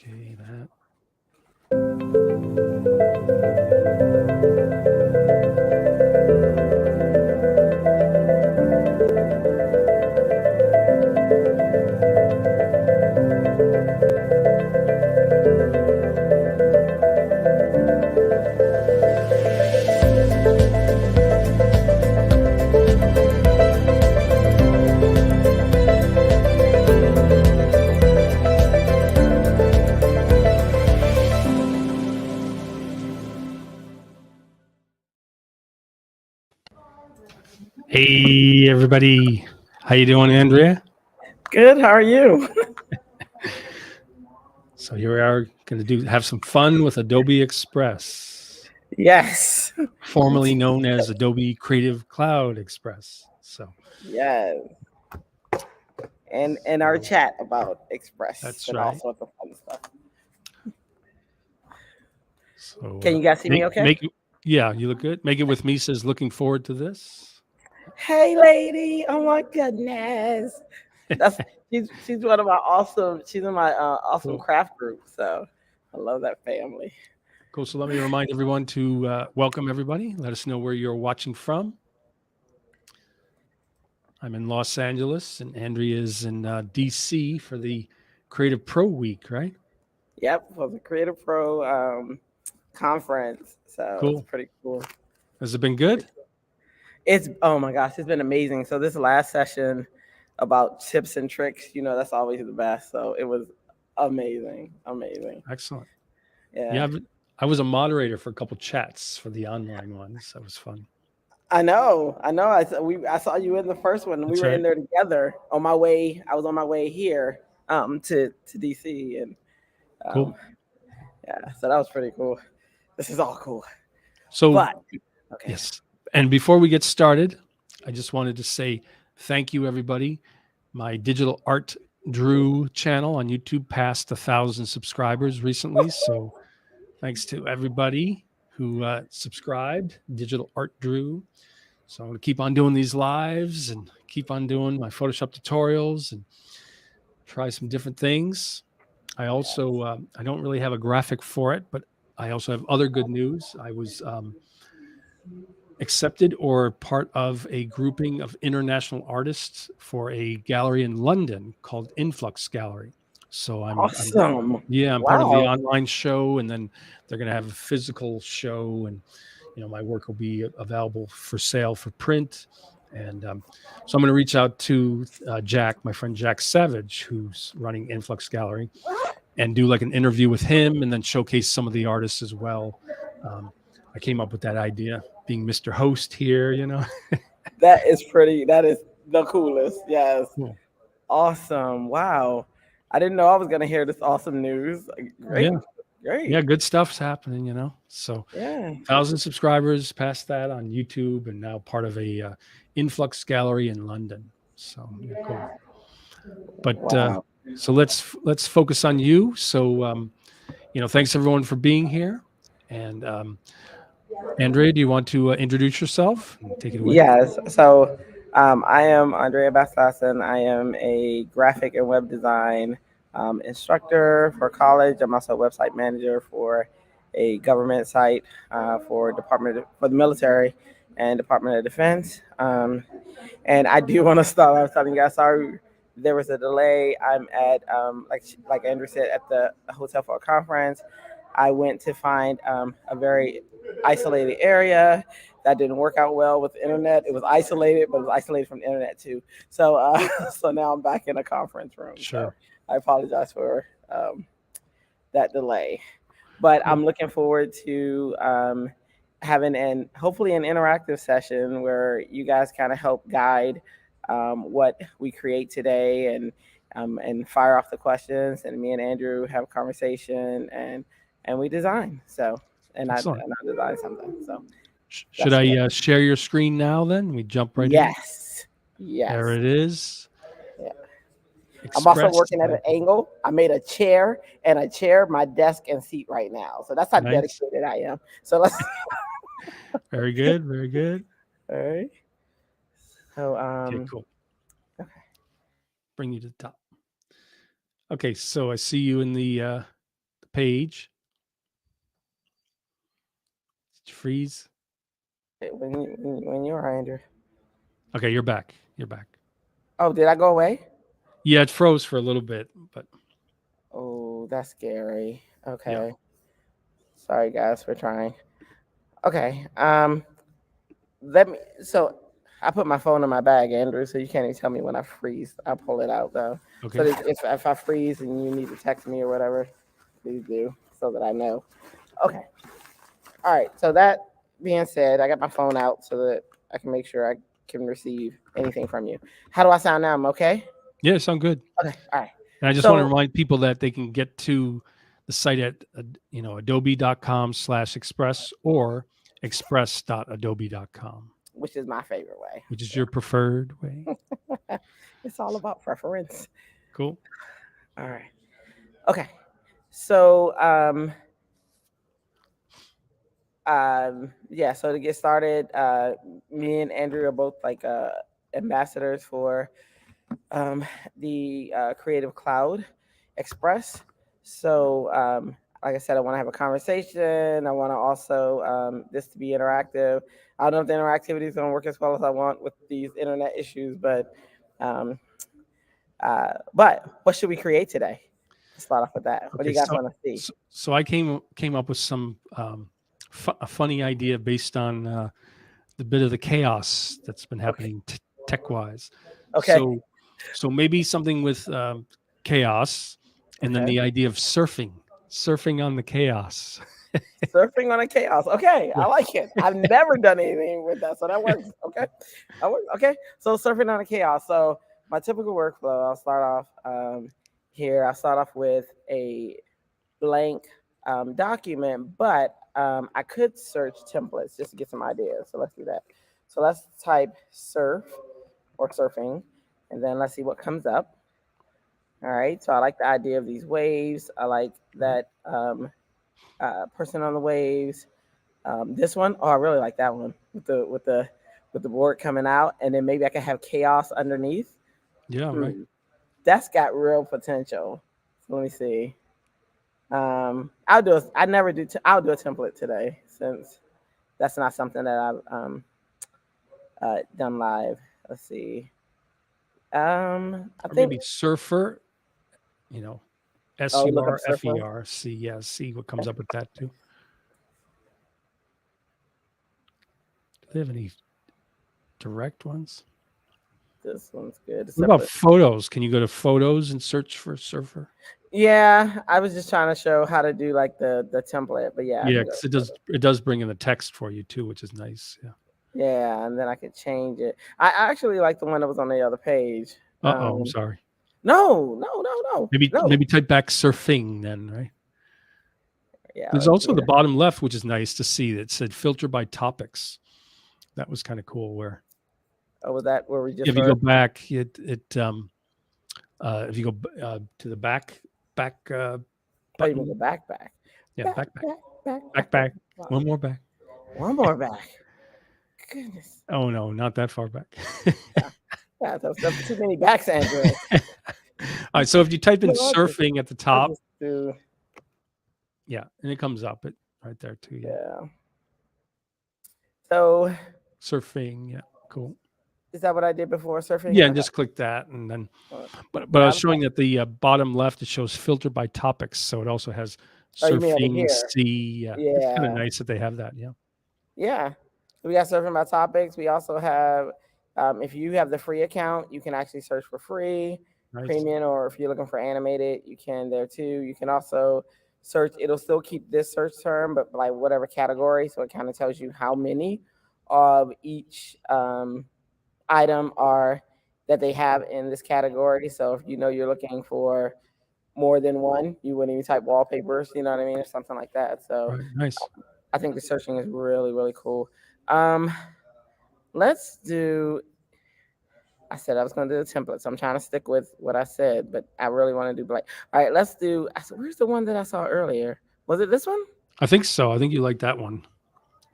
Okay, that. Hey, everybody. How you doing, Andrea? Good. How are you? So here we are going to have some fun with Adobe Express, Yes. formerly known as Adobe Creative Cloud Express. So Yes. And our chat about Express that's and all right. sorts of fun stuff. So Can you guys see me okay? Yeah, you look good. Make It With Me says, looking forward to this. Hey lady. Oh my goodness. That's she's one of my she's in my awesome Cool. craft group. So I love that family. Cool. So let me remind everyone to welcome everybody. Let us know where you're watching from. I'm in Los Angeles, and Andrea is in DC for the Creative Pro Week, right? Yep, for the Creative Pro conference. So it's Cool. pretty cool. Has it been good? It's oh my gosh, it's been amazing. So this last session about tips and tricks, that's always the best. So it was amazing. Amazing. Excellent. Yeah. Yeah, I was a moderator for a couple chats for the online ones. That was fun. I know. I saw you in the first one. We That's were in right. there together on my way. I was on my way here to DC and Cool. yeah, so that was pretty cool. This is all cool. So, But okay. yes. And before we get started, I just wanted to say thank you, everybody. My digital art Drew channel on YouTube passed 1,000 subscribers recently. So thanks to everybody who subscribed, Digital Art Drew. So I'm going to keep on doing these lives and keep on doing my Photoshop tutorials and try some different things. I also, I don't really have a graphic for it, but I also have other good news. I was accepted or part of a grouping of international artists for a gallery in London called Influx Gallery. So I'm part of the Wow. online show, and then they're going to have a physical show, and my work will be available for sale for print. And so I'm going to reach out to Jack, my friend Jack Savage, who's running Influx Gallery, and do like an interview with him, and then showcase some of the artists as well. I came up with that idea, being Mr. Host here. That is pretty. That is the coolest. Yes. Cool. Awesome. Wow. I didn't know I was gonna hear this awesome news. Great. Yeah. Great. Yeah, good stuff's happening. So Yeah. 1,000 subscribers past that on YouTube, and now part of a Influx Gallery in London. So yeah, cool. But Wow. so let's focus on you. So thanks everyone for being here. And Andrea, do you want to introduce yourself and take it away? Yes. So I am Andrea Baslassen. I am a graphic and web design instructor for college. I'm also a website manager for a government site for the military and Department of Defense. And I do want to start. I was telling you guys, sorry, there was a delay. I'm at like Andrew said, at the hotel for a conference. I went to find a very isolated area that didn't work out well with the internet. It was isolated, but it was isolated from the internet too. So so now I'm back in a conference room. Sure. So I apologize for that delay. But I'm looking forward to having hopefully an interactive session where you guys kind of help guide what we create today and fire off the questions, and me and Andrew have a conversation and we design. So and I design something. So should I share your screen now? Then we jump right in. Yes. There it is. Yeah. I'm also working at an angle. I made a chair, my desk and seat right now. So that's how dedicated I am. So let's. Very good. Very good. All right. So okay, cool. Okay. Bring you to the top. Okay, so I see you in the page. Did you freeze? When you're Andrew. Okay, you're back. You're back. Oh, did I go away? Yeah, it froze for a little bit, but Oh, that's scary. yeah. Okay. Sorry guys for trying. Okay. So I put my phone in my bag, Andrew, so you can't even tell me when I freeze. I'll pull it out though. Okay. So if I freeze and you need to text me or whatever, please do so that I know. Okay. All right. So that being said, I got my phone out so that I can make sure I can receive anything from you. How do I sound now? I'm okay? Yeah, sound good. Okay. All right. And I just want to remind people that they can get to the site at adobe.com/express or express.adobe.com, which is my favorite way. which is your preferred way. It's all about preference. Cool. All right. Okay. So yeah, so to get started, me and Andrew are both like ambassadors for the Creative Cloud Express. So like I said, I want to have a conversation. I want to also this to be interactive. I don't know if the interactivity is going to work as well as I want with these internet issues, but what should we create today? Let's start off with that. What do you guys want to see? So I came up with some a funny idea based on the bit of the chaos that's been happening tech-wise. Okay. So maybe something with chaos, and then the idea of surfing on the chaos. Surfing on a chaos. Okay, I like it. I've never done anything with that, so that works. Okay, Okay, so surfing on a chaos. So my typical workflow, I'll start off here. I'll start off with a blank document, but I could search templates just to get some ideas. So let's do that. So let's type surf or surfing, and then let's see what comes up. All right. So I like the idea of these waves. I like that person on the waves. This one, oh, I really like that one with the board coming out, and then maybe I can have chaos underneath. Yeah, right. That's got real potential. So let me see. I'll do a template today since that's not something that I've done live. Let's see. I think maybe surfer, SURFERC. Yeah, see what comes up with that too. Do they have any direct ones? This one's good. What about photos? Can you go to photos and search for surfer? Yeah, I was just trying to show how to do like the template, but yeah. Yeah, because it does bring in the text for you too, which is nice. Yeah. Yeah, and then I could change it. I actually like the one that was on the other page. I'm sorry. No. Maybe type back surfing then, right? Yeah. There's also the bottom left, which is nice to see. That said filter by topics. That was kind of cool. Where? Oh, was that where we just? If you go back, if you go to the back. Oh, you mean the back? Yeah, back. One more back. One more back. Goodness. Oh no, not that far back. Yeah, that's too many backs, Andrew. All right, so if you type in surfing at the top, yeah, and it comes up right there too. Yeah. So surfing, yeah, cool. Is that what I did before surfing? Yeah, and just click that, and then. But I was showing that the bottom left, it shows filter by topics, so it also has surfing. Yeah, it's kind of nice that they have that. Yeah. Yeah, we got surfing by topics. We also have, if you have the free account, you can actually search for free, premium, or if you're looking for animated, you can there too. You can also search. It'll still keep this search term, but like whatever category. So it kind of tells you how many of each item are that they have in this category. So if you're looking for more than one, you wouldn't even type wallpapers, you know what I mean, or something like that. So nice. I think the searching is really, really cool. Let's do. I said I was going to do the template, so I'm trying to stick with what I said, but I really want to do blank. All right, let's do. Where's the one that I saw earlier? Was it this one? I think so. I think you like that one.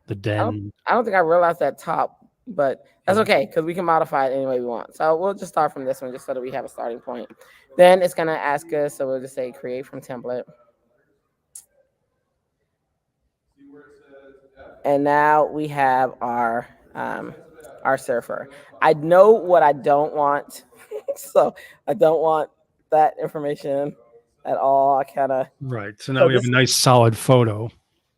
The den. I don't think I realized that top, but that's okay because we can modify it any way we want. So we'll just start from this one just so that we have a starting point. Then it's going to ask us, so we'll just say create from template. And now we have our surfer. I know what I don't want, so I don't want that information at all. I kind of Right. So now so we have a this nice solid photo.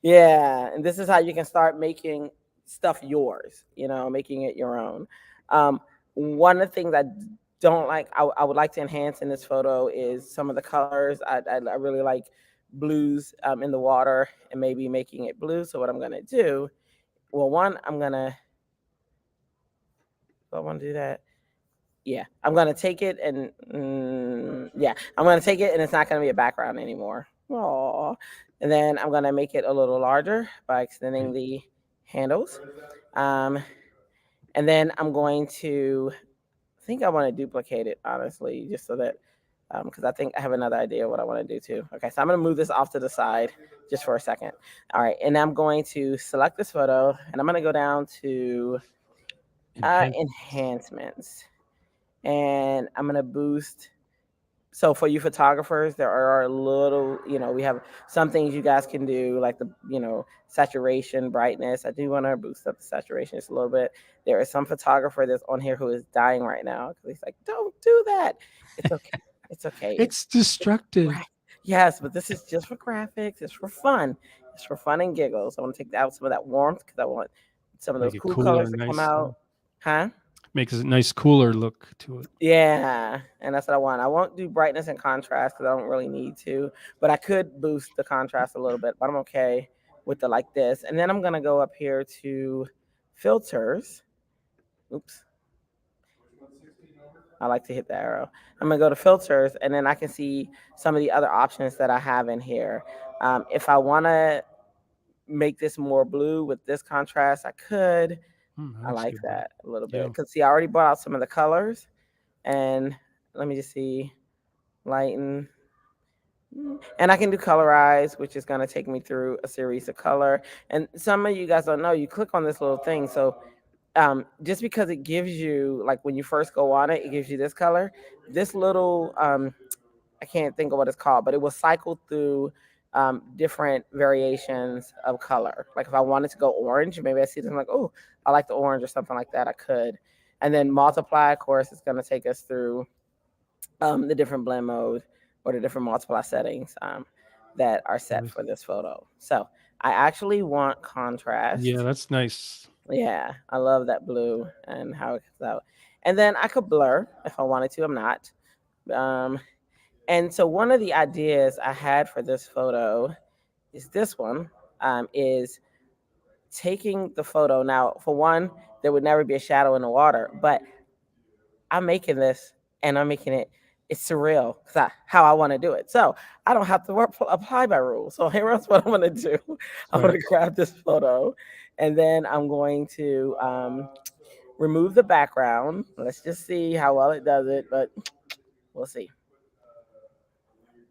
yeah, and this is how you can start making stuff yours. Making it your own. Um, One of the things I don't like, I would like to enhance in this photo is some of the colors. I really like blues in the water and maybe making it blue. So what I'm gonna do, well, one, I want to do that. Yeah, I'm gonna take it and yeah, I'm gonna take it and it's not gonna be a background anymore. Aww. And then I'm gonna make it a little larger by extending Right. the handles. Um, and then I'm going to I think I want to duplicate it honestly, just so that because I think I have another idea what I want to do too. Okay, so I'm gonna move this off to the side just for a second. All right, and I'm going to select this photo and I'm gonna go down to Enhance. enhancements and I'm gonna boost. So for you photographers, there are a little, we have some things you guys can do, like the, saturation, brightness. I do want to boost up the saturation just a little bit. There is some photographer that's on here who is dying right now because he's like, "Don't do that." It's okay. It's okay. It's destructive. Yes, but this is just for graphics. It's for fun. It's for fun and giggles. I want to take out some of that warmth because I want some of those Make it cool cooler, colors to come nice. out. Huh? Makes a nice cooler look to it. Yeah, and that's what I want. I won't do brightness and contrast because I don't really need to, but I could boost the contrast a little bit. But I'm okay with the like this. And then I'm gonna go up here to filters. Oops, I like to hit the arrow. I'm gonna go to filters, and then I can see some of the other options that I have in here. If I want to make this more blue with this contrast, I could. That I looks like good. that a little bit Yeah. because see, I already brought out some of the colors, and let me just see, lighten. And I can do colorize, which is going to take me through a series of color. And some of you guys don't know, you click on this little thing. So just because it gives you, like when you first go on it, it gives you this color. This little, I can't think of what it's called, but it will cycle through different variations of color. Like if I wanted to go orange, maybe I see this, I'm like, oh, I like the orange or something like that, I could. And then multiply, of course, is going to take us through the different blend mode or the different multiply settings that are set Nice. for this photo. So I actually want Yeah, contrast. that's nice. Yeah, I love that blue and how it comes out. And then I could blur if I wanted to. I'm not. Um, and so one of the ideas I had for this photo is this one is taking the photo. Now, for one, there would never be a shadow in the water, but I'm making this and I'm making it. It's surreal because how I want to do it. So I don't have to apply by rules. So here's what I'm going to do. I'm going Right. to grab this photo and then I'm going to remove the background. Let's just see how well it does it, but we'll see.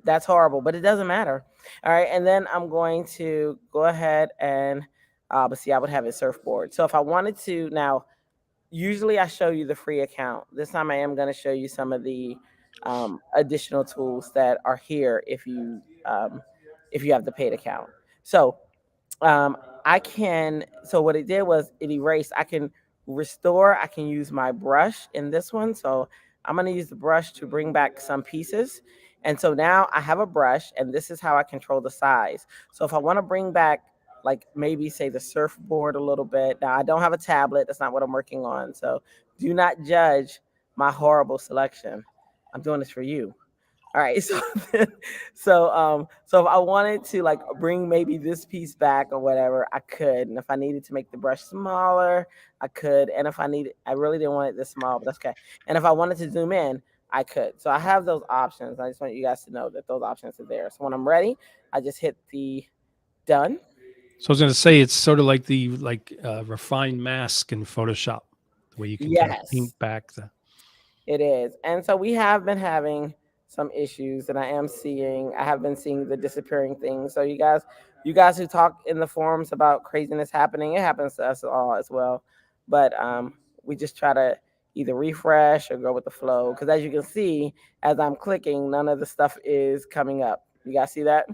That's horrible, but it doesn't matter. All right. And then I'm going to go ahead and, but see, I would have a surfboard. So if I wanted to now, usually I show you the free account. This time I am going to show you some of the additional tools that are here if you have the paid account. So I can. So what it did was it erased. I can restore. I can use my brush in this one. So I'm going to use the brush to bring back some pieces. And so now I have a brush, and this is how I control the size. So if I want to bring back, like maybe say the surfboard a little bit. Now I don't have a tablet. That's not what I'm working on. So do not judge my horrible selection. I'm doing this for you. All right. So if I wanted to like bring maybe this piece back or whatever, I could. And if I needed to make the brush smaller, I could. And if I really didn't want it this small, but that's okay. And if I wanted to zoom in, I could. So I have those options. I just want you guys to know that those options are there. So when I'm ready, I just hit the done. So I was going to say it's sort of like the refined mask in Photoshop, the way you can kind of Yes. paint back the. It is. And so we have been having some issues and I have been seeing the disappearing things. So you guys who talk in the forums about craziness happening, it happens to us all as well. But we just try to either refresh or go with the flow. Because as you can see, as I'm clicking, none of the stuff is coming up. You guys see that?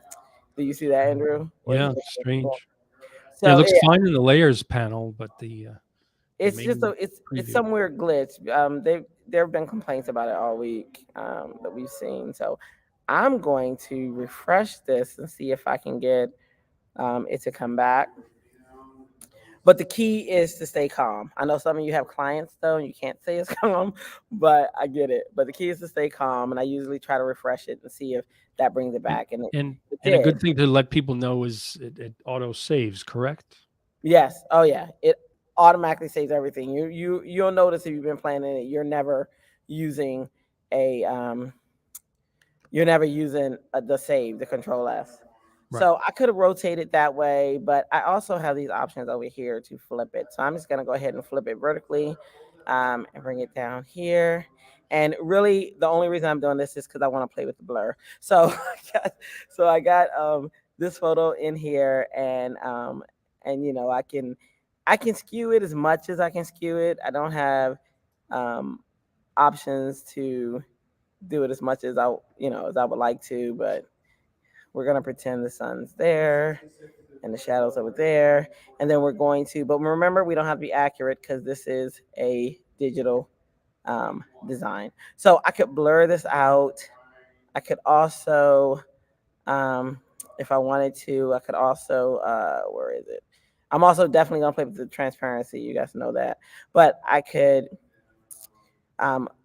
Do you see that, Andrew? Where's Yeah, the- strange. It So looks fine in the layers panel, but the it's just main it's preview. some weird glitch. There have been complaints about it all week that we've seen. So I'm going to refresh this and see if I can get it to come back. But the key is to stay calm. I know some of you have clients though, and you can't stay as calm, but I get it. But the key is to stay calm, and I usually try to refresh it and see if that brings it And back, and and it and a did. good thing to let people know is it auto saves, correct? Yes. Oh yeah. It automatically saves everything. You'll notice if you've been playing in it, using a you're never using the save, the Control S. Right. So I could have rotated that way, but I also have these options over here to flip it. So I'm just gonna go ahead and flip it vertically, and bring it down here. And really, the only reason I'm doing this is because I want to play with the blur. So I got this photo in here, and I can skew it as much as I can skew it. I don't have um, options to do it as much as as I would like to, but we're gonna pretend the sun's there and the shadows over there, and then we're going to. But remember, we don't have to be accurate because this is a digital design. So I could blur this out. I could also, um, if I wanted to, I could also. Where is it? I'm also definitely gonna play with the transparency. You guys know that, but I could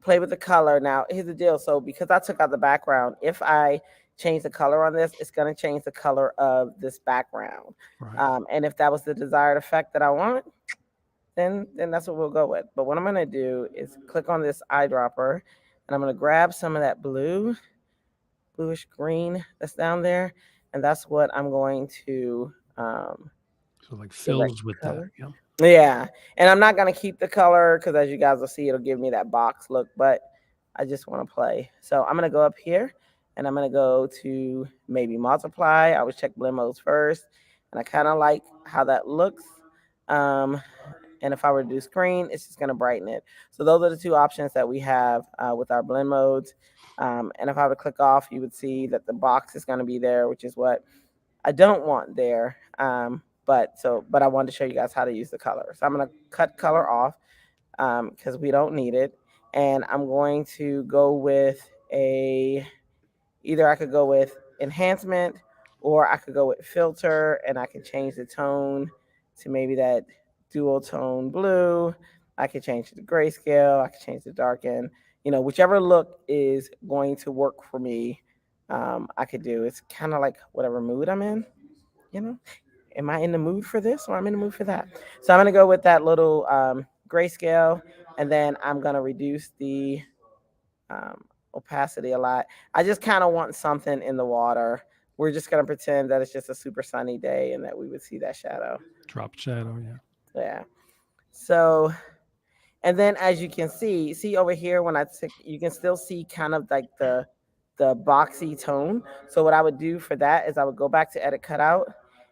play with the color. Now, here's the deal. So because I took out the background, if I change the color on this, it's going to change the color of this background. Right. And if that was the desired effect that I want, then that's what we'll go with. But what I'm going to do is click on this eyedropper, and I'm going to grab some of that bluish green that's down there, and that's what I'm going to So like direct fills with that. color. Yeah. Yeah, and I'm not gonna keep the color because as you guys will see, it'll give me that box look, but I just want to play. So I'm gonna go up here and I'm gonna go to maybe multiply. I always check blend modes first, and I kind of like how that looks. Um, and if I were to do screen, it's just gonna brighten it. So those are the two options that we have with our blend modes. And if I were to click off, you would see that the box is gonna be there, which is what I don't want there. But I wanted to show you guys how to use the color. So I'm gonna cut color off because we don't need it, and I'm going to go with a either I could go with enhancement or I could go with filter, and I could change the tone to maybe that dual tone blue. I could change the grayscale. I could change the darken. Whichever look is going to work for me, I could do. It's kind of like whatever mood I'm in. You know, am I in the mood for this or I'm in the mood for that? So I'm gonna go with that little grayscale, and then I'm gonna reduce the opacity a lot. I just kind of want something in the water. We're just gonna pretend that it's just a super sunny day and that we would see that shadow. Drop shadow. Yeah. Yeah. So, and then as you can see over here when you can still see kind of like the boxy tone. So what I would do for that is I would go back to edit cutout,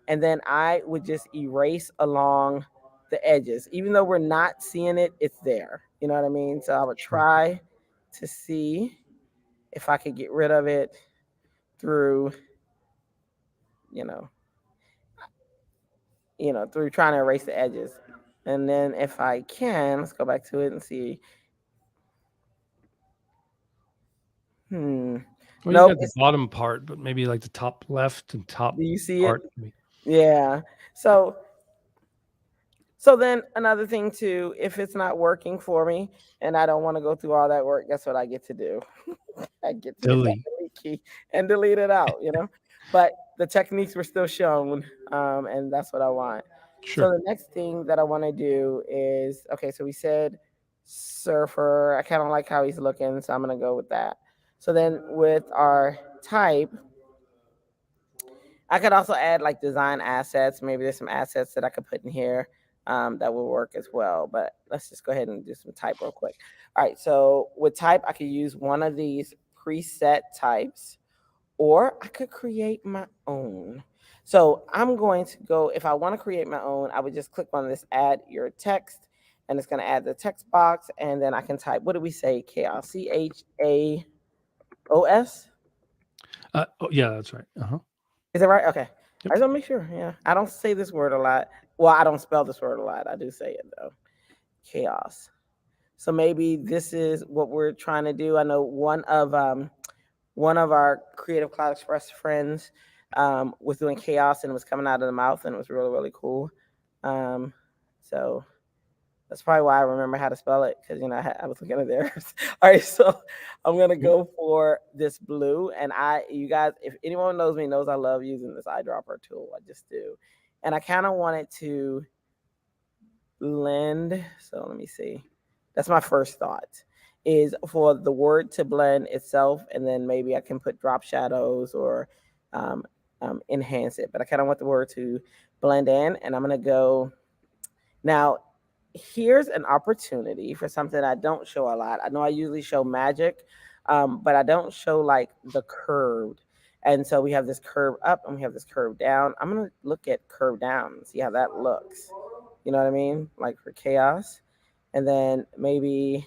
and then I would just erase along the edges. Even though we're not seeing it, it's there. You know what I mean? So I would Sure. try to see if I could get rid of it through, you know, through trying to erase the edges. And then if I can, let's go back to it and see. Well, you Nope. got the bottom part, but maybe like the top left and top Do you see it? part. Yeah. So then another thing too, if it's not working for me and I don't want to go through all that work, guess what I get to do? I get to hit that Delete. delete key and delete it out. But the techniques were still shown, and that's what I want. So Sure. the next thing that I want to do is, okay, so we said surfer. I kind of like how he's looking, so I'm gonna go with that. So then with our type, I could also add like design assets. Maybe there's some assets that I could put in here that will work as well. But let's just go ahead and do some type real quick. All right. So with type, I could use one of these preset types, or I could create my own. So I'm going to go, if I want to create my own, I would just click on this add your text, and it's going to add the text box. And then I can type, what do we say? Chaos, CHAOS. Oh, yeah, that's right. Is that right? Okay. Yep. I just want to make sure. Yeah, I don't say this word a lot. Well, I don't spell this word a lot. I do say it though. Chaos. So maybe this is what we're trying to do. I know one of our Creative Cloud Express friends was doing chaos and it was coming out of the mouth and it was really really cool. Um, so that's probably why I remember how to spell it because I was looking at theirs. All right, so I'm gonna Yep. go for this blue, and you guys, if anyone knows me, knows I love using this eyedropper tool. I just do, and I kind of want it to blend. So let me see. That's my first thought. Is for the word to blend itself, and then maybe I can put drop shadows or um, enhance it. But I kind of want the word to blend in, and I'm gonna go now. Here's an opportunity for something I don't show a lot. I know I usually show magic, but I don't show like the curved. And so we have this curve up and we have this curve down. I'm gonna look at curve down and see how that looks. You know what I mean? Like for chaos. And then maybe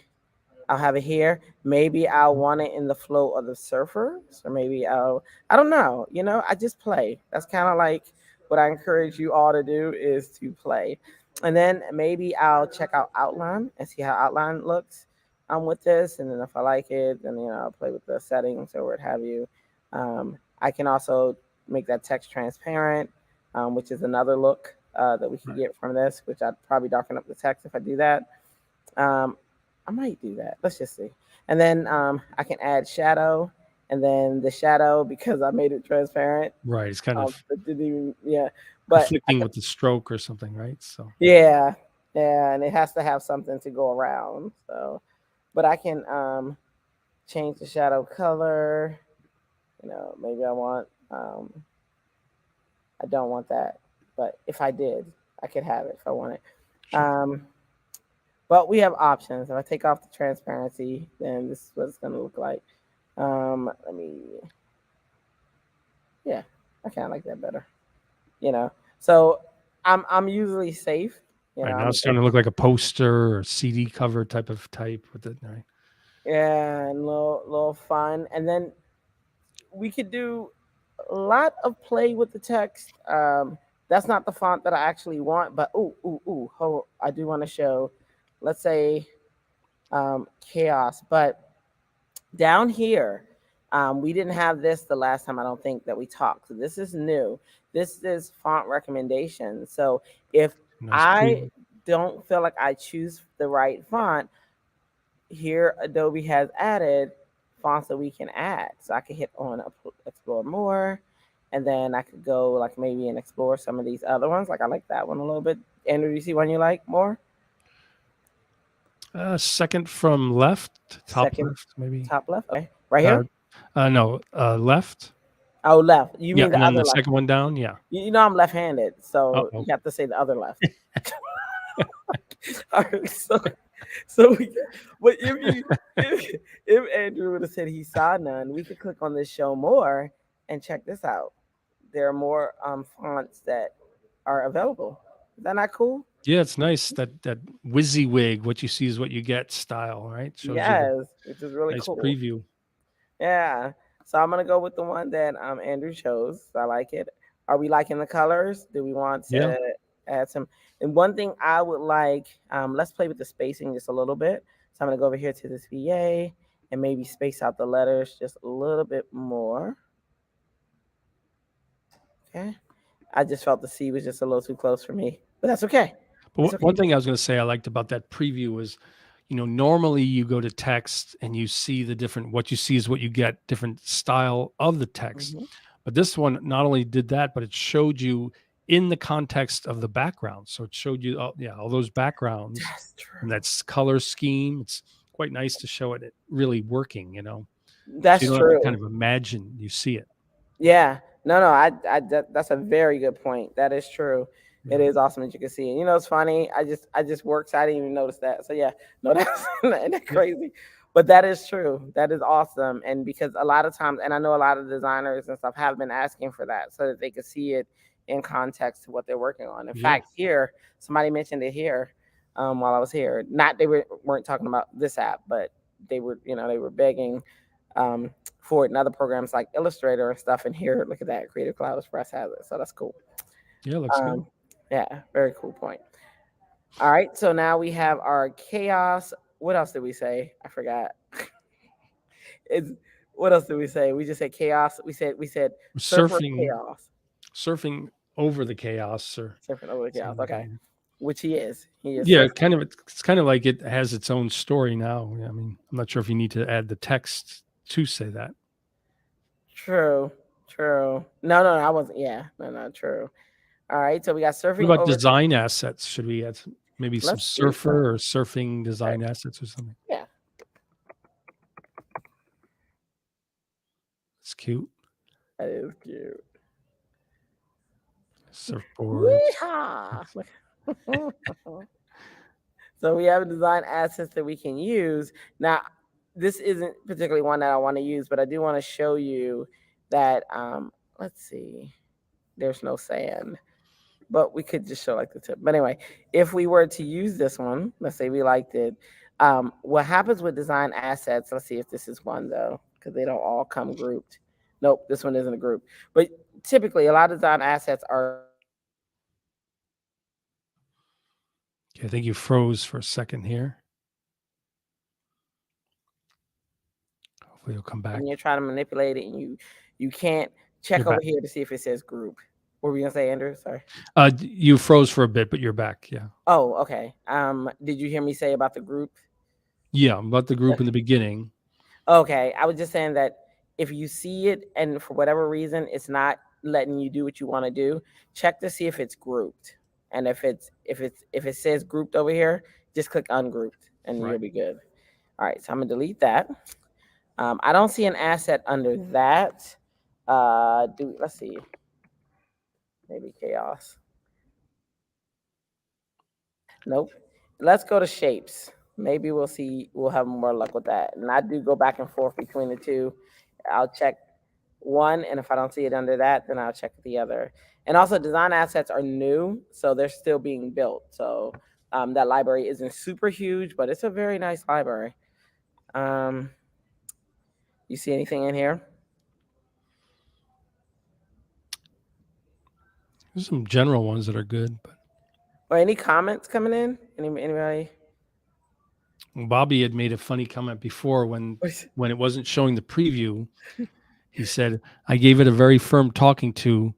I'll have it here. Maybe I'll want it in the flow of the surfer. So maybe I don't know. I just play. That's kind of like what I encourage you all to do is to play. And then maybe I'll check out outline and see how outline looks with this. And then if I like it, then I'll play with the settings or what have you. I can also make that text transparent, which is another look that we can get from this, which I'd probably darken up the text if I do that. Um, I might do that. Let's just see. And then I can add shadow, and then the shadow because I made it transparent. Right. It's kind of It didn't even, yeah, but conflicting with the stroke or something, right? So yeah, yeah, and it has to have something to go around. So, but I can change the shadow color. Maybe I don't want that, but if I did, I could have it if I want it. sure. But we have options. If I take off the transparency, then this is what it's going to look like. Let me, yeah, I kind of like that better. So I'm usually safe. Right now I'm it's starting to look like a poster or CD cover type with it, right? yeah, and little fun, and then we could do a lot of play with the text. That's not the font that I actually want, but I do want to show. Let's say chaos, but down here, we didn't have this the last time I don't think that we talked. So this is new. This is font recommendations. So if Nice I preview. don't feel like I choose the right font, here Adobe has added fonts that we can add. So I could hit on explore more, and then I could go like maybe and explore some of these other ones. Like I like that one a little bit. Andrew, do you see one you like more? Second from left, top Second, left, maybe. top left. Okay, right Uh, here. no, left. Oh, left. You Yeah, mean and the then other the left? second one down. Yeah. I'm left-handed, so you Oh, have to say the other left. All right, so but if Andrew would have said he saw none, we could click on this show more and check this out. There are more fonts that are available. Is that not cool? yeah, it's nice that WYSIWYG. What you see is what you get style, right? Shows you the Yes, which is really nice cool. preview. Yeah. So I'm gonna go with the one that Andrew chose. I like it. Are we liking the colors? Do we want Yeah. to add some? And one thing I would like, let's play with the spacing just a little bit. So I'm gonna go over here to this VA and maybe space out the letters just a little bit more. Okay. I just felt the C was just a little too close for me, but that's okay. But It's okay. one thing I was going to say I liked about that preview was, normally you go to text and you see the different, what you see is what you get, different style of the text. Mhm. But this one not only did that, but it showed you in the context of the background. So it showed you, all those backgrounds That's true. and that's color scheme. It's quite nice to show it really working. So you That's don't have to kind true. of imagine you see it. Yeah. No. That's a very good point. That is true. It Yeah. is awesome that you can see it. It's funny. I just worked, so I didn't even notice that. So yeah, no, that's isn't that Yep. crazy. But that is true. That is awesome. And because a lot of times, and I know a lot of designers and stuff have been asking for that so that they could see it in context to what they're working on. In Yeah. fact, here somebody mentioned it here while I was here. Not they weren't talking about this app, but they were begging for it in other programs like Illustrator and stuff. And here, look at that, Creative Cloud Express has it, so that's cool. Yeah, looks good. Yeah, very cool point. All right, so now we have our chaos. What else did we say? I forgot. It's what else did we say? We just said chaos. We said surfer chaos. Surfing over the chaos, or Surfing over the chaos. something like Okay, that. which he is. He is Yeah, surfing. it's kind of like it has its own story now. I mean, I'm not sure if you need to add the text to say that. True. True. No, I wasn't. Yeah, no, true. All right, so we got What surfing about over. design assets? Should we add maybe some Let's do some. surfer or surfing Okay. design assets or something? Yeah. It's cute. That is cute. Surfboards. Yeehaw! So we have design assets that we can use. Now, this isn't particularly one that I want to use, but I do want to show you that, let's see, there's no sand, but we could just show like the tip. But anyway, if we were to use this one, let's say we liked it, what happens with design assets, let's see if this is one though, because they don't all come grouped. Nope, this one isn't a group. But typically, a lot of design assets are. Okay, I think you froze for a second here. Hopefully you'll come back. And you're trying to manipulate it, and you can't check over here to see if it says group. What were you gonna say, Andrew? Sorry. You froze for a bit, but you're back. Yeah. Oh, okay. Did you hear me say about the group? Yeah, about the group in the beginning. Okay, I was just saying that if you see it and for whatever reason it's not letting you do what you want to do, check to see if it's grouped. And if it says grouped over here, just click ungrouped and you'll be good. All right, so I'm gonna delete that. I don't see an asset under that. Let's see. Maybe chaos. Nope. Let's go to shapes. Maybe we'll have more luck with that. And I do go back and forth between the two. I'll check one, and if I don't see it under that, then I'll check the other. And also, design assets are new, so they're still being built. So that library isn't super huge, but it's a very nice library. You see anything in here? There's some general ones that are good, but. Or any comments coming in? Anybody? Bobby had made a funny comment before when it wasn't showing the preview. He said, "I gave it a very firm talking to,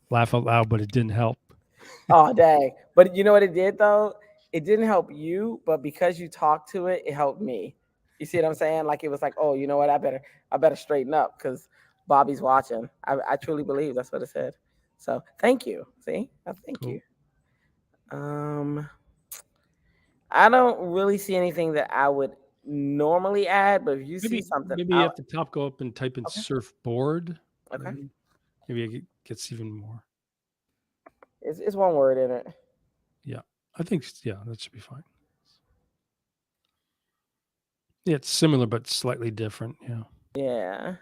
laugh out loud, but it didn't help." Oh, dang. But you know what it did, though? It didn't help you, but because you talked to it, it helped me. You see what I'm saying? Like, it was like, oh, you know what? I better straighten up because Bobby's watching. I truly believe that's what it said. So thank you. See? Thank you. I don't really see anything that I would normally add, but if you see something, maybe at the top, go up and type in surfboard. Okay. Maybe it gets even more. It's one word in it. Yeah, I think that should be fine. Yeah, it's similar but slightly different. Yeah. Yeah.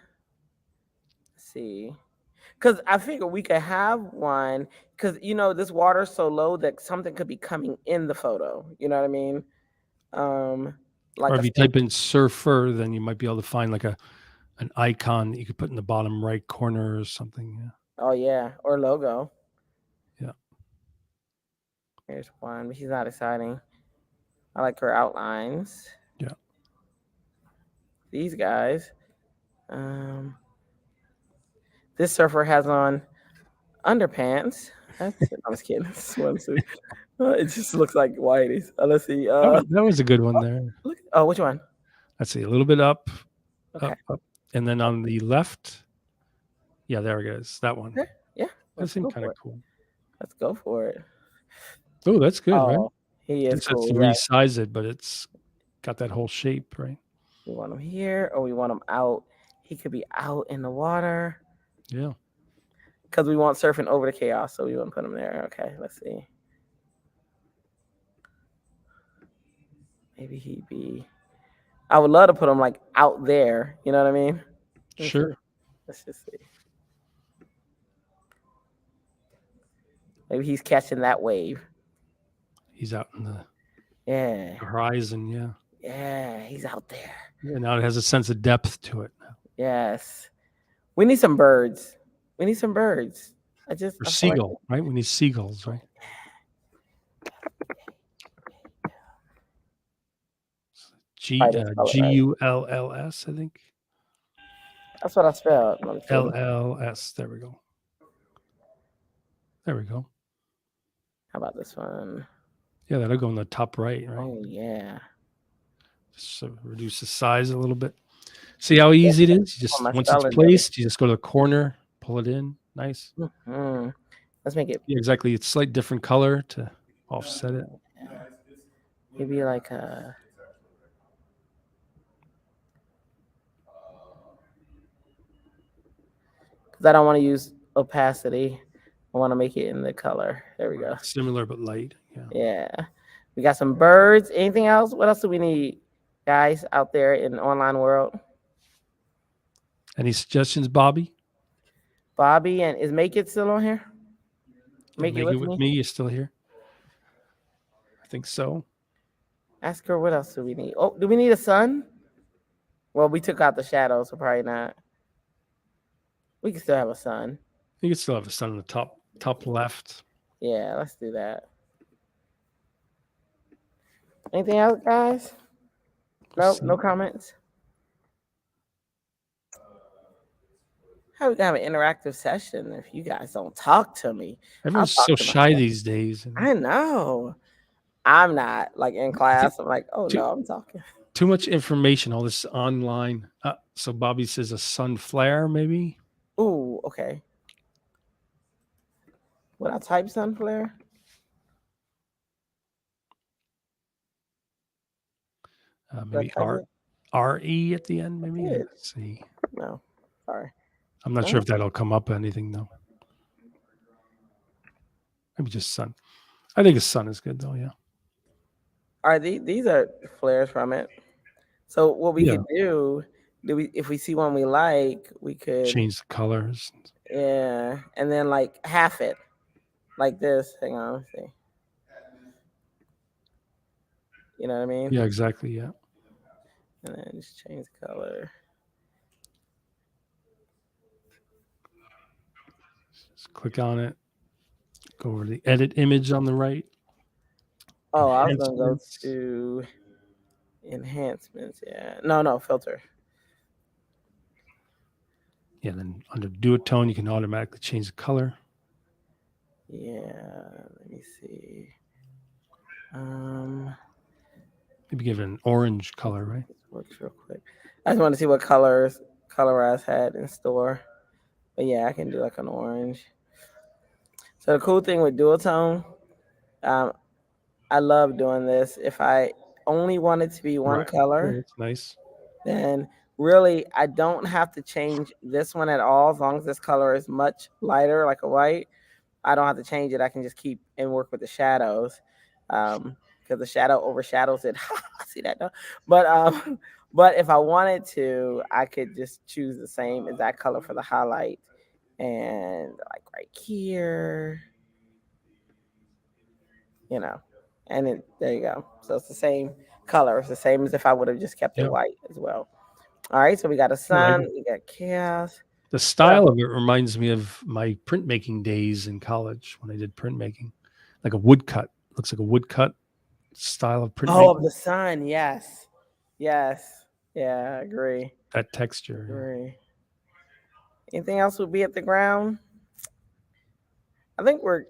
Let's see. Because I figure we could have one, because this water's so low that something could be coming in the photo. You know what I mean? Like, or if you type in surfer, then you might be able to find like an icon that you could put in the bottom right corner or something. Yeah. Oh yeah, or logo. Yeah. Here's one, but she's not exciting. I like her outlines. Yeah. These guys. This surfer has on underpants. I'm just kidding. Swimsuit. It just looks like whiteies. Let's see. That was a good one there. Look. Oh, which one? Let's see. A little bit up, okay. up, and then on the left. Yeah, there it is. That one. Okay. Yeah. That seemed kind of cool. Let's go for it. Oh, that's good, right? He is cool. To resize it, but it's got that whole shape, right? We want him here, or we want him out. He could be out in the water. Yeah. Because we want surfing over the chaos, so we want to put him there. Okay, let's see. Maybe he'd be. I would love to put him like out there. You know what I mean? Sure. Let's just see. Maybe he's catching that wave. He's out in the horizon. Yeah. Yeah, he's out there. Yeah, now it has a sense of depth to it. Yes. We need some birds. We need some birds. Or I feel like seagull, right? We need seagulls, right? try this color right. Gulls, I think. That's what I spelled. Let me see. LLS. There we go. There we go. How about this one? Yeah, that'll go in the top right, right? Oh yeah. Just reduce the size a little bit. See how easy it is? You just My once it's spelling placed, you just go to the corner, pull it in. Nice. Mm-hmm. Let's make it Yeah, exactly. It's slight different color to offset it. maybe like a. Because I don't want to use opacity. I want to make it in the color. There we go. Similar but light. Yeah. Yeah. We got some birds. Anything else? What else do we need, guys, out there in the online world? Any suggestions, Bobby? Bobby, and is Make It still on here? Make it with me. You're still here? I think so. Ask her what else do we need. Oh, do we need a sun? Well, we took out the shadow, so probably not. We can still have a sun. You can still have a sun on the top left. Yeah, let's do that. Anything else, guys? No comments. How we gonna have an interactive session if you guys don't talk to me? Everyone's so shy these days. I know. I'm not like in class. I'm like, oh no, I'm talking. Too much information, all this online. So Bobby says a sun flare, maybe. Ooh, okay. Would I type sun flare? Maybe RE at the end, maybe. Let's see. No, sorry. I'm not sure if that'll come up anything though. Maybe just sun. I think a sun is good though. Yeah. Are these are flares from it? So what we could do if we see one we like, we could change the colors. Yeah, and then like half it, like this. Hang on, let's see. You know what I mean? Yeah, exactly. Yeah. And then just change the color. Just click on it. Go over to the edit image on the right. Oh, I was gonna go to enhancements. Yeah. No, filter. Yeah, then under duotone, you can automatically change the color. Yeah, let me see. Maybe give it an orange color, right? This works real quick. I just want to see what colors Colorize had in store. But yeah, I can do like an orange. So the cool thing with duotone, I love doing this. If I only want it to be one color, it's nice. Then really I don't have to change this one at all. As long as this color is much lighter, like a white, I don't have to change it. I can just keep and work with the shadows, because the shadow overshadows it. See that? No? But if I wanted to, I could just choose the same exact color for the highlight, and like right here, and then there you go. So it's the same color. It's the same as if I would have just kept it white as well. All right, so we got a sun, we got chaos. The style of it reminds me of my printmaking days in college when I did printmaking, like a woodcut. Looks like a woodcut style of printmaking. Oh, of the sun, yes. Yeah, I agree. That texture. Agree. Anything else would be at the ground? I think we're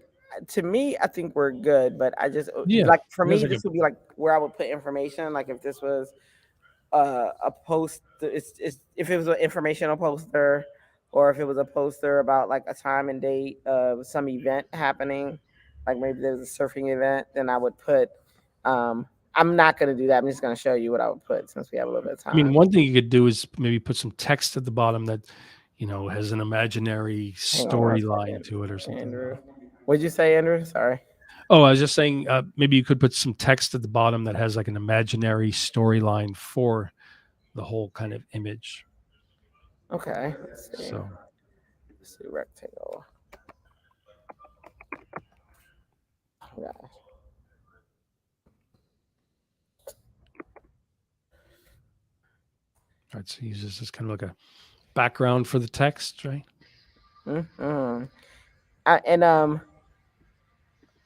good, but I just like for me this would be like where I would put information. Like if this was a post, if it was an informational poster, or if it was a poster about like a time and date of some event happening, like maybe there's a surfing event, then I would put. I'm not going to do that. I'm just going to show you what I would put since we have a little bit of time. I mean, one thing you could do is maybe put some text at the bottom that, has an imaginary storyline to it or something. Andrew, what'd you say, Andrew? Sorry. Oh, I was just saying, maybe you could put some text at the bottom that has like an imaginary storyline for the whole kind of image. Okay. Let's see. Let's see, rectangle. Yeah. All right, so use this as kind of like a background for the text, right? Mm-hmm. And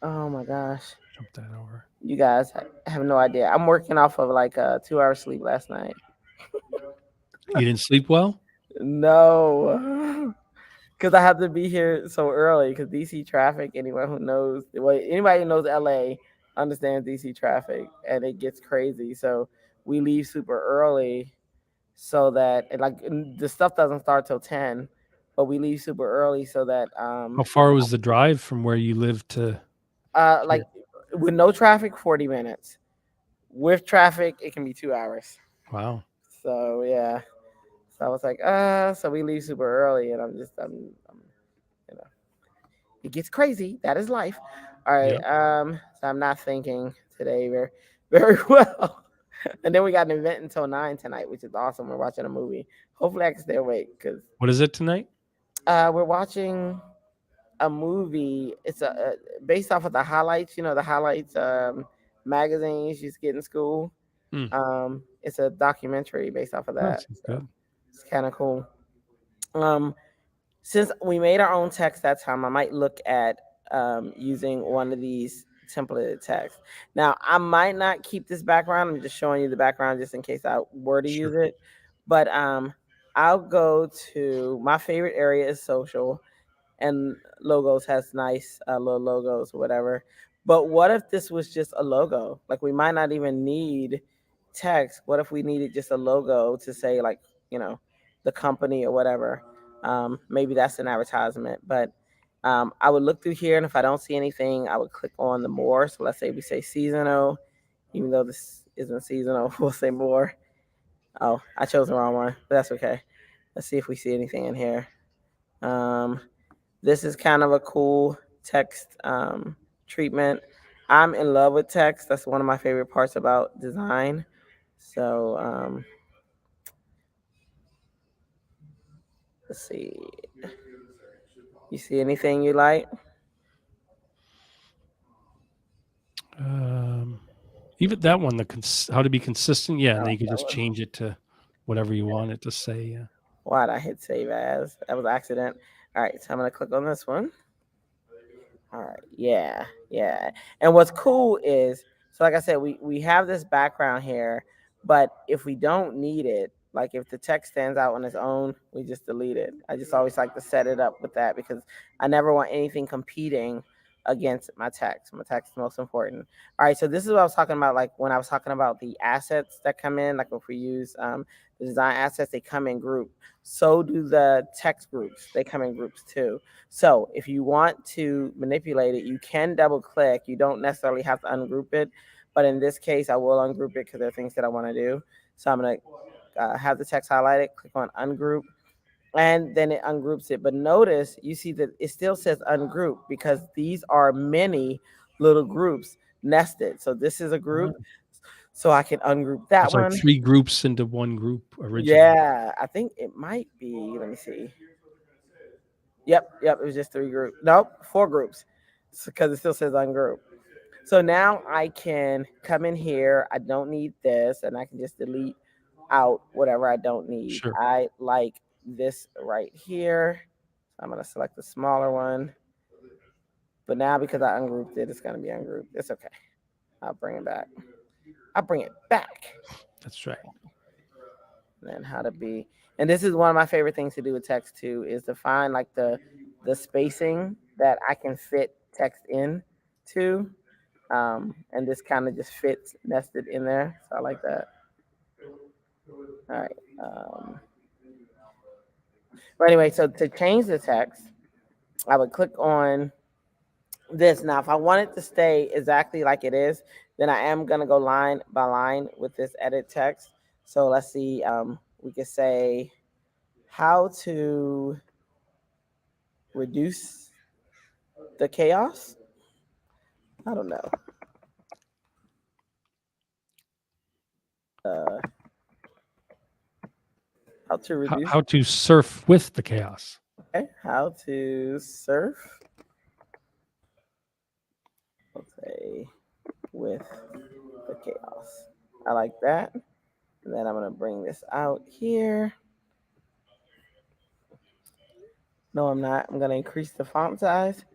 oh my gosh, Jump that over. you guys have no idea. I'm working off of like a 2 hour sleep last night. You didn't sleep well? No, because I have to be here so early. Because DC traffic. Anyone who knows, well, anybody who knows LA understands DC traffic, and it gets crazy. So we leave super early so that the stuff doesn't start till 10, but we leave super early so that How far was the drive from where you live to like here? with no traffic 40 minutes. With traffic it can be 2 hours. Wow. So yeah. So I was like, so we leave super early, and I'm you know, it gets crazy. That is life. All right. Yep. So I'm not thinking today very, very well. And then we got an event until 9 tonight, which is awesome. We're watching a movie. Hopefully I can stay awake because What is it tonight? we're watching a movie. It's based off of the highlights. You know, the highlights magazines you get in school. Hmm. It's a documentary based off of Oh, that. sounds So good. it's kind of cool. Um, since we made our own text that time, I might look at using one of these templated text. Now, I might not keep this background. I'm just showing you the background just in case I were to use Sure. it. But I'll go to my favorite area is social, and logos has nice little logos or whatever. But what if this was just a logo? Like we might not even need text. What if we needed just a logo to say like, you know, the company or whatever? Maybe that's an advertisement. But I would look through here, and if I don't see anything, I would click on the more. So let's say we say seasonal, even though this isn't seasonal, we'll say more. Oh, I chose the wrong one, but that's okay. Let's see if we see anything in here. Um, this is kind of a cool text treatment. I'm in love with text. That's one of my favorite parts about design. So let's see. You see anything you like? Um, Even that one, how to be consistent. Yeah, I and then you like can that just one. change it to whatever you want it to say. Yeah. Why'd I hit save as? That was an accident. All right, so I'm gonna click on this one. All right, yeah, yeah. And what's cool is, so like I said, we have this background here, but if we don't need it, like if the text stands out on its own, we just delete it. I just always like to set it up with that because I never want anything competing against my text. My text is most important. All right, so this is what I was talking about, like when I was talking about the assets that come in, like if we use the design assets, they come in group. So do the text groups. They come in groups too. So if you want to manipulate it, you can double click. You don't necessarily have to ungroup it. But in this case, I will ungroup it because there are things that I want to do. So I'm going to have the text highlighted, click on ungroup, and then it ungroups it. But notice you see that it still says ungroup because these are many little groups nested. So this is a group. So I can ungroup that It's like one. 3 groups into 1 group originally. Yeah, I think it might be. Let me see. Yep. It was just 3 groups. Nope, 4 groups, because it still says ungroup. So now I can come in here. I don't need this, and I can just delete out whatever I don't need. Sure. I like this right here. I'm gonna select the smaller one. But now because I ungrouped it, it's gonna be ungrouped. It's okay. I'll bring it back. I'll bring it back. That's right. And then how to be. And this is one of my favorite things to do with text too, is to find like the spacing that I can fit text in to. And this kind of just fits nested in there. So I like that. All right. But anyway, so to change the text, I would click on this. Now, if I want it to stay exactly like it is, then I am going to go line by line with this edit text. So let's see. We could say how to reduce the chaos. I don't know. Uh, how to reduce. How to surf with the chaos. Okay. How to surf. Let's say with the chaos. I like that. And then I'm going to bring this out here. No, I'm not. I'm going to increase the font size.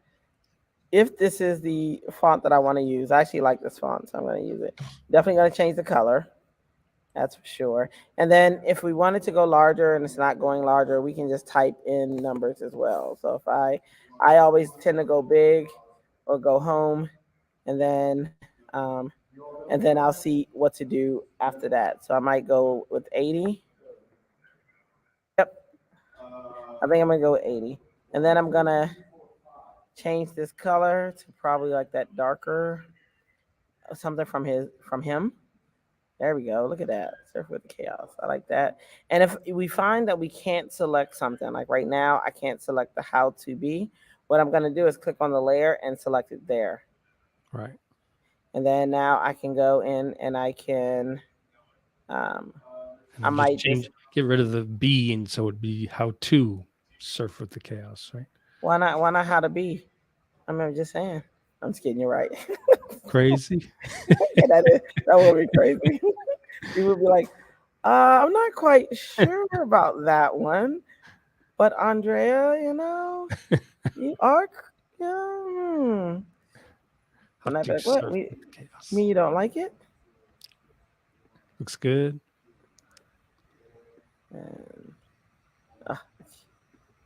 If this is the font that I want to use, I actually like this font, so I'm going to use it. Definitely going to change the color. That's for sure. And then if we wanted to go larger and it's not going larger, we can just type in numbers as well. So if I always tend to go big or go home, and then I'll see what to do after that. So I might go with 80. Yep, I think I'm gonna go with 80, and then I'm gonna change this color to probably like that darker something from him. There we go. Look at that. Surf with the chaos. I like that. And if we find that we can't select something, like right now, I can't select the how to be, what I'm going to do is click on the layer and select it there. Right. And then now I can go in and I can, And I then just might change, get rid of the B, and so it'd be how to surf with the chaos, right? why not how to be? I'm just saying. I'm just kidding. You're right. Crazy. That would be crazy. People would be like, I'm not quite sure about that one. But Andrea, you are, yeah. How And I'd to be like, what? surf with the chaos. Me, you don't like it? Looks good. And, I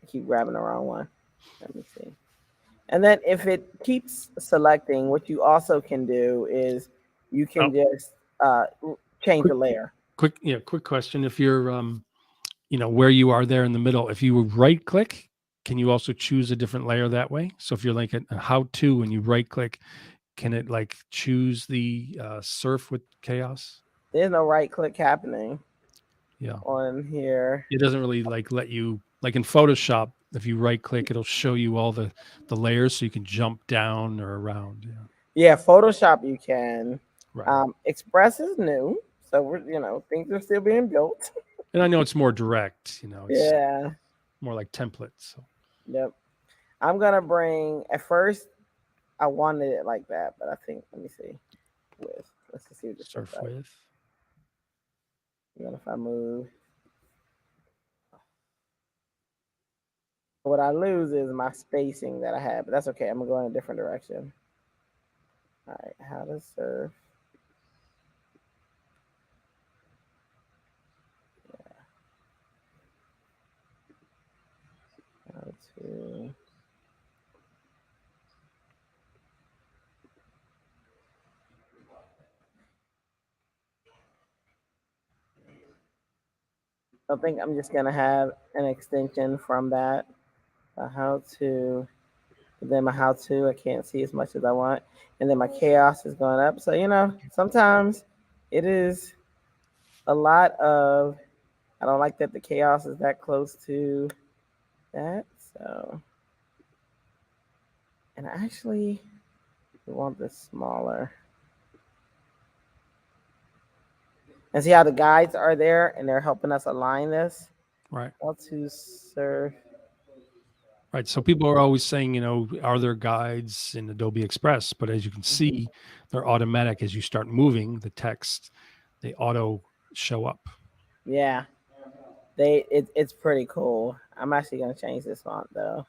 keep grabbing the wrong one. Let me see. And then if it keeps selecting, what you also can do is you can just change the layer. Quick question. If you're where you are there in the middle, if you right click, can you also choose a different layer that way? So if you're like a how to and you right click, can it like choose the surf with chaos? There's no right click happening Yeah. on here. It doesn't really like let you, like in Photoshop, if you right click, it'll show you all the layers so you can jump down or around. Yeah. Yeah, Photoshop you can. Right. Express is new, so things are still being built. And I know it's more direct, it's Yeah. more like templates. So Yep. I'm gonna bring. At first, I wanted it like that, but I think let me see. Let's just see what this looks surf like. with. If I move, what I lose is my spacing that I have, but that's okay. I'm gonna go in a different direction. All right, how to surf. Yeah. How to. I think I'm just gonna have an extension from that. How to. Then my how to, I can't see as much as I want, and then my chaos is going up. So sometimes it is a lot of. I don't like that the chaos is that close to that. So, and actually, we want this smaller. And see how the guides are there, and they're helping us align this. Right. How to surf. Right. So people are always saying, are there guides in Adobe Express? But as you can see, they're automatic as you start moving the text, they auto show up. Yeah, it's pretty cool. I'm actually gonna change this font though.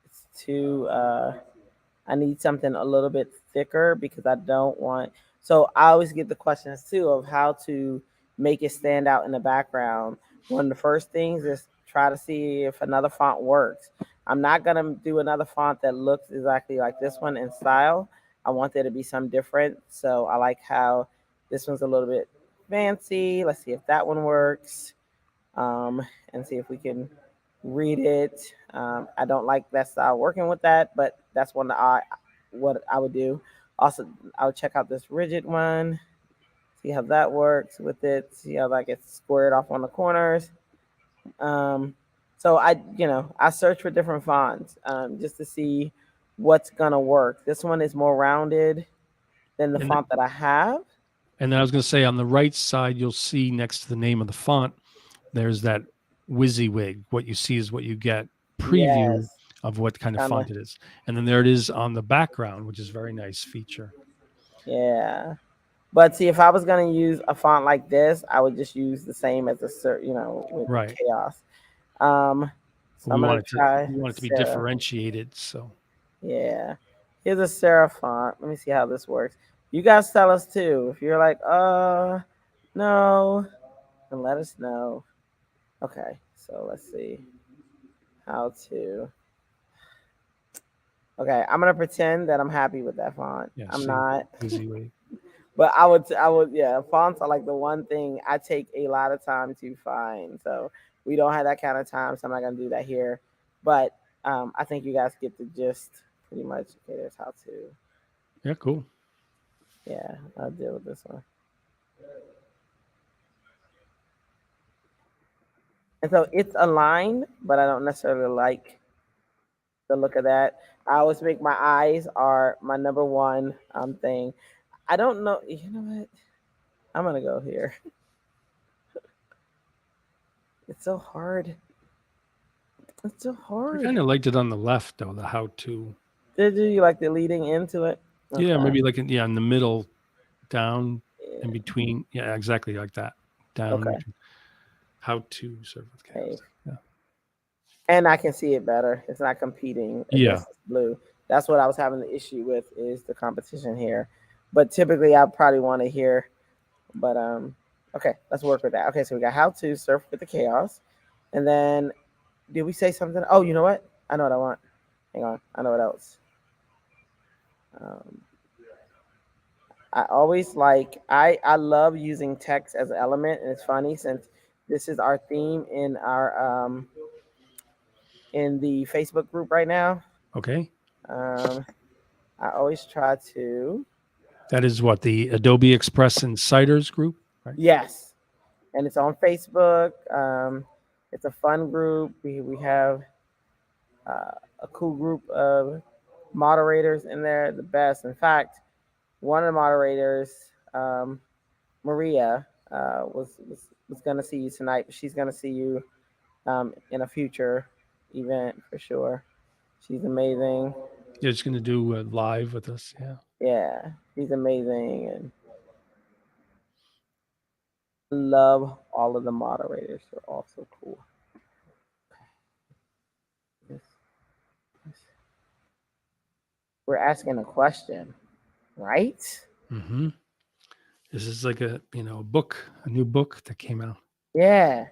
It's too. I need something a little bit thicker because I don't want. So I always get the questions too of how to make it stand out in the background. One of the first things is try to see if another font works. I'm not gonna do another font that looks exactly like this one in style. I want there to be some different. So I like how this one's a little bit fancy. Let's see if that one works, and see if we can read it. I don't like that style working with that, but that's what I would do. Also, I would check out this rigid one, see how that works with it, see how that gets squared off on the corners. So I search for different fonts just to see what's gonna work. This one is more rounded than the font that I have. And then I was going to say on the right side, you'll see next to the name of the font, there's that WYSIWYG. What you see is what you get preview Yes, of what kind of kinda, font it is. And then there it is on the background, which is a very nice feature. yeah. But see, if I was gonna use a font like this, I would just use the same as with Right. chaos. Um, So I'm gonna try we want it to be Sarah. differentiated. So Yeah. Here's a Sarah font. Let me see how this works. You guys tell us too. If you're like, no, then let us know. Okay, so let's see how to. Okay, I'm gonna pretend that I'm happy with that font. yeah, I'm see, not, easy way. but yeah. Fonts are like the one thing I take a lot of time to find. So we don't have that kind of time, so I'm not gonna do that here. But I think you guys get the gist pretty much. Okay, there's how to. Yeah, cool. Yeah, I'll deal with this one. And so it's aligned, but I don't necessarily like the look of that. I always make my eyes are my number one thing. I don't know. You know what? I'm gonna go here. It's so hard. It's so I hard. kind of liked it on the left though, the how to. Did you like the leading into it? Yeah, Okay. maybe like in the middle, down in Yeah. between. Yeah, exactly like that. Down Okay. between how to serve with chaos. Hey. Yeah. And I can see it better. It's not competing Yeah. against this blue. That's what I was having the issue with is the competition here. But typically I probably want to hear. But okay, let's work with that. Okay, so we got how to surf with the chaos. And then did we say something? Oh, you know what? I know what I want. Hang on. I know what else. Um, I always I love using text as an element, and it's funny since this is our theme in the Facebook group right now. Okay. I always try to That is what the Adobe Express Insiders group, right? yes, and it's on Facebook. It's a fun group. We have a cool group of moderators in there, the best. In fact, one of the moderators, Maria, was gonna see you tonight, but she's gonna see you in a future event for sure. She's amazing. You're just going to do live with us. Yeah. Yeah, she's amazing, and I love all of the moderators. They're all so cool. We're asking a question, right? Mm-hmm. This is like a book, a new book that came out. Yeah,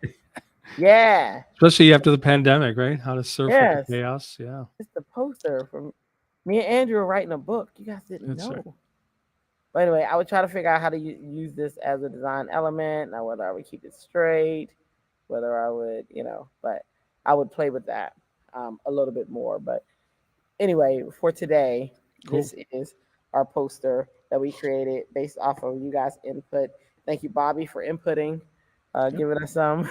yeah, Especially after the pandemic, right? How to surf with yes. the chaos. Yeah. It's the poster from me and Andrew are writing a book. You guys didn't That's know. right. But anyway, I would try to figure out how to use this as a design element. Now, whether I would keep it straight, whether I would, but I would play with that a little bit more. But anyway, for today, Cool. this is our poster that we created based off of you guys' input. Thank you, Bobby, for inputting, giving us some.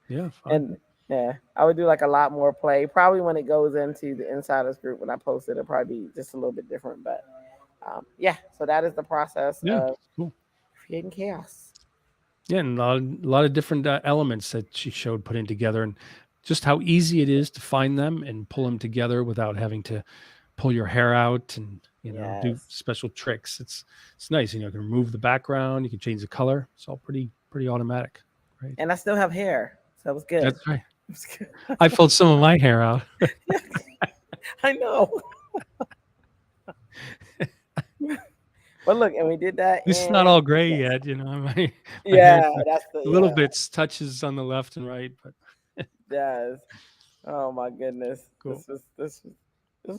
Yeah. Fun. And yeah, I would do like a lot more play. Probably when it goes into the insiders group when I post it, it'll probably be just a little bit different. But yeah, so that is the process Yeah. of Cool. creating chaos. Yeah, and a lot of different elements that she showed putting together, and just how easy it is to find them and pull them together without having to pull your hair out and do Yes. special tricks. It's nice. You can remove the background, you can change the color. It's all pretty automatic. Right. And I still have hair, so it was good. That's right. It was good. I pulled some of my hair out. I know. But look, and we did that. It's not all gray yet, My yeah, hair's that's the little bits touches on the left and right, but Yes. Oh my goodness. Cool. This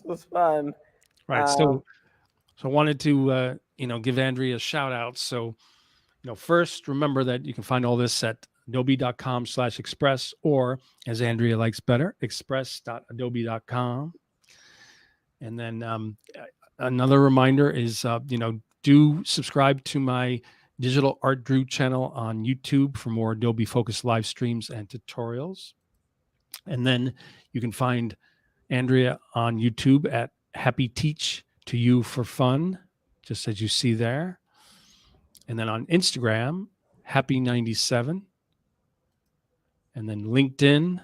was fun. Right. So I wanted to give Andrea a shout out. So first remember that you can find all this at adobe.com/express, or as Andrea likes better, express.adobe.com. And then another reminder is do subscribe to my Digital Art Drew channel on YouTube for more Adobe focused live streams and tutorials. And then you can find Andrea on YouTube at Happy Teach to You for Fun, just as you see there. And then on Instagram, Happy97. And then LinkedIn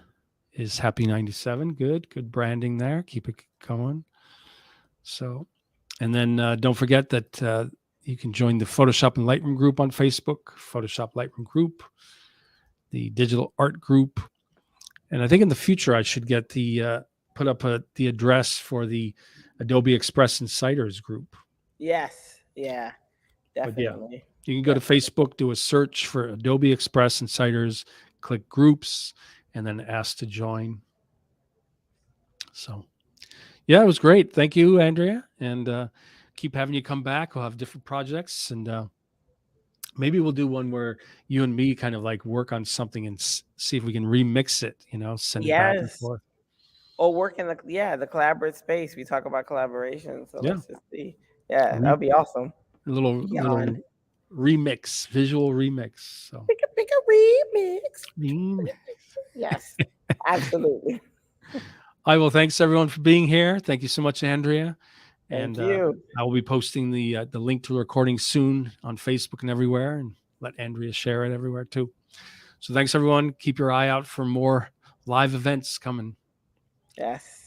is Happy97. Good branding there. Keep it going. So, and then don't forget that you can join the Photoshop and Lightroom group on Facebook, Photoshop Lightroom group, the Digital Art group, And I think in the future I should get the put up the address for the Adobe Express Insiders group. Yes. Yeah. But yeah, Definitely. you can go to Facebook, do a search for Adobe Express Insiders, click groups, and then ask to join. So, yeah, it was great. Thank you, Andrea, and keep having you come back. We'll have different projects, and maybe we'll do one where you and me kind of like work on something and see if we can remix it. Send it back and Yes. forth. Or work in the collaborative space. We talk about collaboration, so Yeah, let's just see. Yeah, that would be awesome. a little remix, visual remix. So, Pick a remix. remix. Yes, absolutely. All right, well, thanks everyone for being here. Thank you so much, Andrea. Thank And you. I will be posting the link to the recording soon on Facebook and everywhere, and let Andrea share it everywhere too. So thanks everyone. Keep your eye out for more live events coming. Yes.